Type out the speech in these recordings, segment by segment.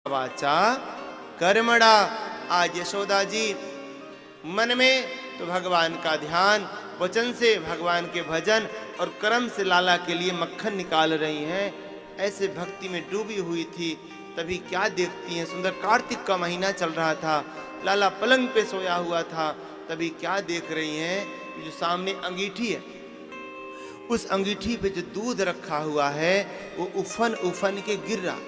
वाचा कर्मणा। आज यशोदा जी मन में तो भगवान का ध्यान, वचन से भगवान के भजन और कर्म से लाला के लिए मक्खन निकाल रही हैं। ऐसे भक्ति में डूबी हुई थी। तभी क्या देखती हैं, सुंदर कार्तिक का महीना चल रहा था, लाला पलंग पे सोया हुआ था। तभी क्या देख रही हैं, जो सामने अंगीठी है, उस अंगीठी पे जो दूध रखा हुआ है वो उफन उफन के गिर रहा।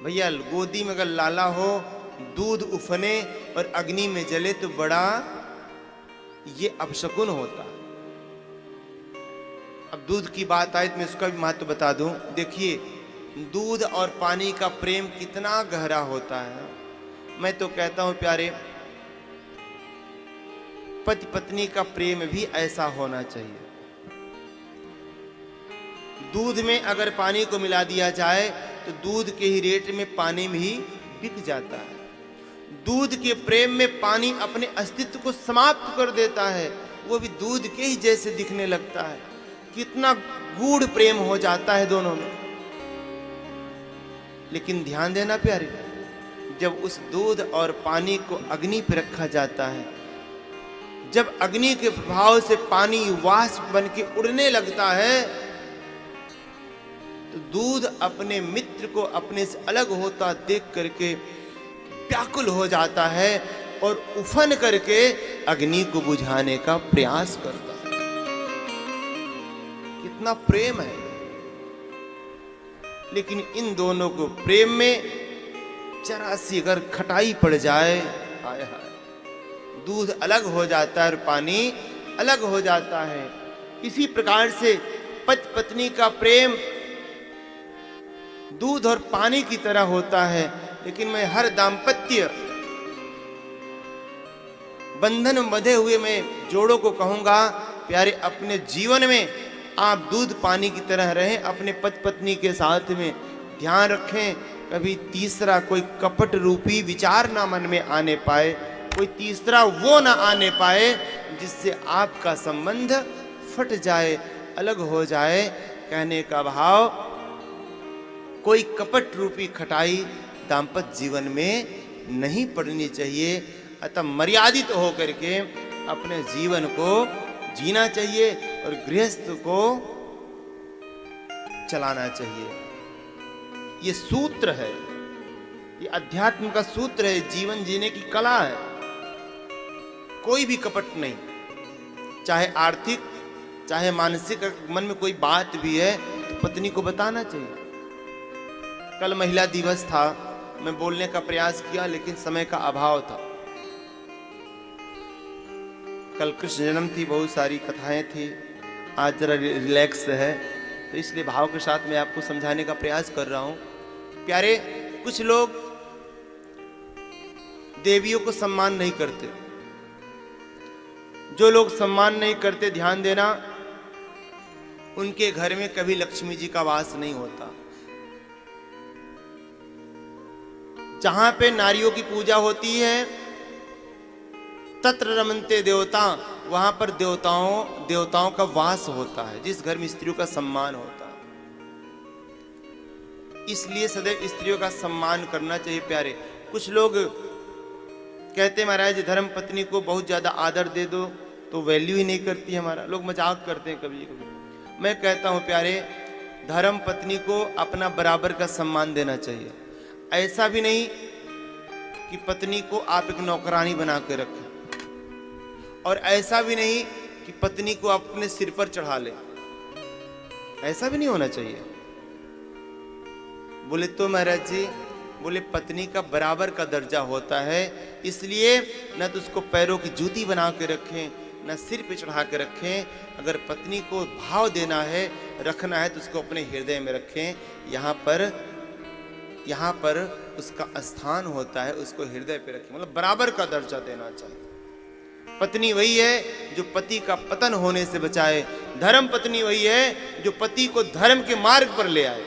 भैया गोदी में अगर लाला हो, दूध उफने और अग्नि में जले तो बड़ा ये अपशकुन होता। अब दूध की बात आए तो मैं इसका भी महत्व बता दूं। देखिए दूध और पानी का प्रेम कितना गहरा होता है। मैं तो कहता हूं प्यारे, पति पत्नी का प्रेम भी ऐसा होना चाहिए। दूध में अगर पानी को मिला दिया जाए तो दूध के ही रेट में पानी में ही बिक जाता है। दूध के प्रेम में पानी अपने अस्तित्व को समाप्त कर देता है, वो भी दूध के ही जैसे दिखने लगता है। कितना गूढ़ प्रेम हो जाता है दोनों में। लेकिन ध्यान देना प्यारे, जब उस दूध और पानी को अग्नि पर रखा जाता है, जब अग्नि के प्रभाव से पानी वाष्प बन के उड़ने लगता है, तो दूध अपने मित्र को अपने से अलग होता देख करके व्याकुल हो जाता है और उफन करके अग्नि को बुझाने का प्रयास करता है। कितना प्रेम है। लेकिन इन दोनों को प्रेम में जरा सी अगर खटाई पड़ जाए, हाय हाय, दूध अलग हो जाता है और पानी अलग हो जाता है। इसी प्रकार से पति पत्नी का प्रेम दूध और पानी की तरह होता है। लेकिन मैं हर दाम्पत्य बंधन में बंधे हुए मैं जोड़ों को कहूंगा, प्यारे अपने जीवन में आप दूध पानी की तरह रहें। अपने पति पत्नी के साथ में ध्यान रखें, कभी तीसरा कोई कपट रूपी विचार ना मन में आने पाए, कोई तीसरा वो ना आने पाए जिससे आपका संबंध फट जाए, अलग हो जाए। कहने का भाव, कोई कपट रूपी खटाई दाम्पत्य जीवन में नहीं पड़नी चाहिए। अतः मर्यादित होकर के अपने जीवन को जीना चाहिए और गृहस्थ को चलाना चाहिए। ये सूत्र है, ये अध्यात्म का सूत्र है, जीवन जीने की कला है। कोई भी कपट नहीं, चाहे आर्थिक चाहे मानसिक। मन में कोई बात भी है तो पत्नी को बताना चाहिए। कल महिला दिवस था, मैं बोलने का प्रयास किया लेकिन समय का अभाव था। कल कृष्ण जन्म थी, बहुत सारी कथाएं थी। आज जरा रिलैक्स है तो इसलिए भाव के साथ मैं आपको समझाने का प्रयास कर रहा हूं। प्यारे, कुछ लोग देवियों को सम्मान नहीं करते। जो लोग सम्मान नहीं करते, ध्यान देना, उनके घर में कभी लक्ष्मी जी का वास नहीं होता। जहां पे नारियों की पूजा होती है, तत्र रमन्ते देवता, वहां पर देवताओं का वास होता है। जिस घर में स्त्रियों का सम्मान होता है, इसलिए सदैव स्त्रियों का सम्मान करना चाहिए। प्यारे, कुछ लोग कहते महाराज धर्म पत्नी को बहुत ज्यादा आदर दे दो तो वैल्यू ही नहीं करती हमारा। लोग मजाक करते हैं कभी कभी। मैं कहता हूं प्यारे, धर्म पत्नी को अपना बराबर का सम्मान देना चाहिए। ऐसा भी नहीं कि पत्नी को आप एक नौकरानी बना के रखें, और ऐसा भी नहीं कि पत्नी को अपने सिर पर चढ़ा ले। ऐसा भी नहीं होना चाहिए। बोले तो महाराज जी, बोले पत्नी का बराबर का दर्जा होता है, इसलिए न तो उसको पैरों की जूती बना के रखें, न सिर पे चढ़ा के रखें। अगर पत्नी को भाव देना है, रखना है, तो उसको अपने हृदय में रखें। यहाँ पर उसका स्थान होता है, उसको हृदय पे रखें। मतलब बराबर का दर्जा देना चाहिए। पत्नी वही है जो पति का पतन होने से बचाए। धर्म पत्नी वही है जो पति को धर्म के मार्ग पर ले आए।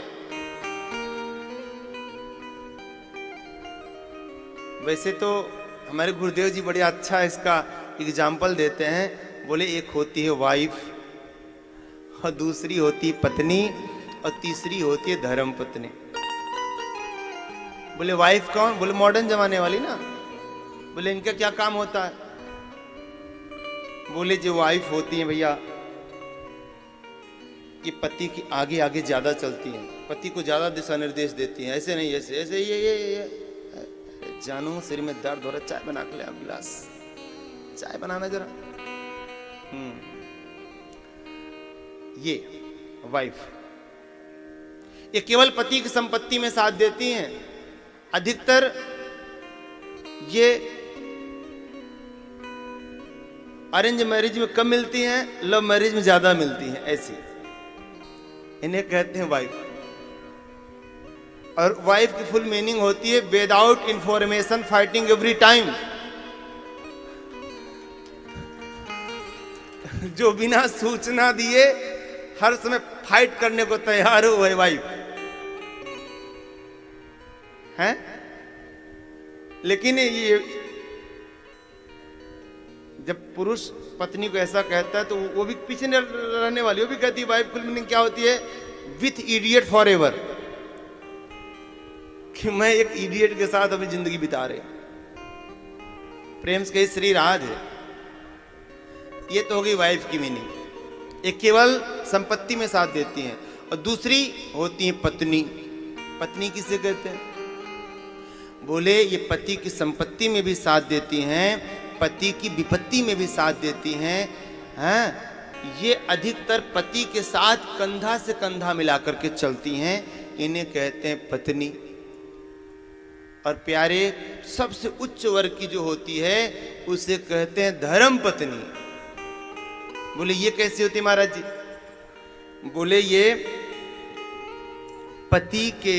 वैसे तो हमारे गुरुदेव जी बड़े अच्छा इसका एग्जाम्पल देते हैं। बोले एक होती है वाइफ और दूसरी होती पत्नी, और तीसरी होती है धर्म पत्नी। बोले वाइफ कौन? बोले मॉडर्न जमाने वाली ना। बोले इनका क्या काम होता है? बोले जो वाइफ होती है भैया, ये पति की आगे आगे ज्यादा चलती हैं, पति को ज्यादा दिशा निर्देश देती हैं। ऐसे नहीं, ऐसे ऐसे ये जानू सिर में दर्द हो रहा, चाय बना के ले, आप गिलास चाय बनाना जरा। ये वाइफ, ये केवल पति की संपत्ति में साथ देती हैं। अधिकतर ये अरेंज मैरिज में कम मिलती हैं, लव मैरिज में ज्यादा मिलती हैं। ऐसी इन्हें कहते हैं वाइफ। और वाइफ की फुल मीनिंग होती है without information fighting every time. जो बिना सूचना दिए हर समय फाइट करने को तैयार हो, वह वाइफ है। लेकिन ये जब पुरुष पत्नी को ऐसा कहता है तो वो भी पीछे नहीं रहने वाली, वो भी कहती है वाइफ फुल मीनिंग क्या होती है? विथ इडियट फॉर एवर, कि मैं एक इडियट के साथ अपनी जिंदगी बिता रहे। प्रेम के श्री राधे। ये तो हो गई वाइफ की मीनिंग। एक केवल संपत्ति में साथ देती हैं। और दूसरी होती है पत्नी। पत्नी किसे कहते हैं? बोले ये पति की संपत्ति में भी साथ देती हैं, पति की विपत्ति में भी साथ देती हैं। हैं? ये अधिकतर पति के साथ कंधा से कंधा मिलाकर के चलती हैं। इन्हें कहते हैं पत्नी। और प्यारे, सबसे उच्च वर्ग की जो होती है उसे कहते हैं धर्म पत्नी। बोले ये कैसी होती महाराज जी? बोले ये पति के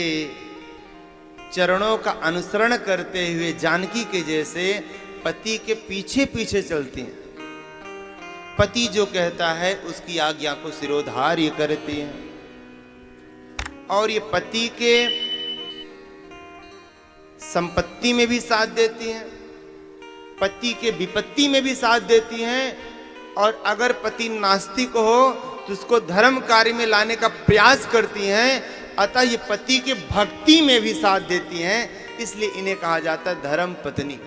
चरणों का अनुसरण करते हुए जानकी के जैसे पति के पीछे पीछे चलती हैं। पति जो कहता है उसकी आज्ञा को सिरोधार ये करती हैं। और ये पति के संपत्ति में भी साथ देती हैं, पति के विपत्ति में भी साथ देती हैं। और अगर पति नास्तिक हो तो उसको धर्म कार्य में लाने का प्रयास करती हैं। अतः ये पति के भक्ति में भी साथ देती हैं। इसलिए इन्हें कहा जाता है धर्म पत्नी।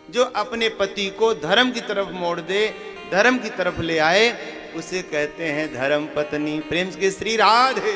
जो अपने पति को धर्म की तरफ मोड़ दे, धर्म की तरफ ले आए, उसे कहते हैं धर्म पत्नी। प्रेम के श्री राधे।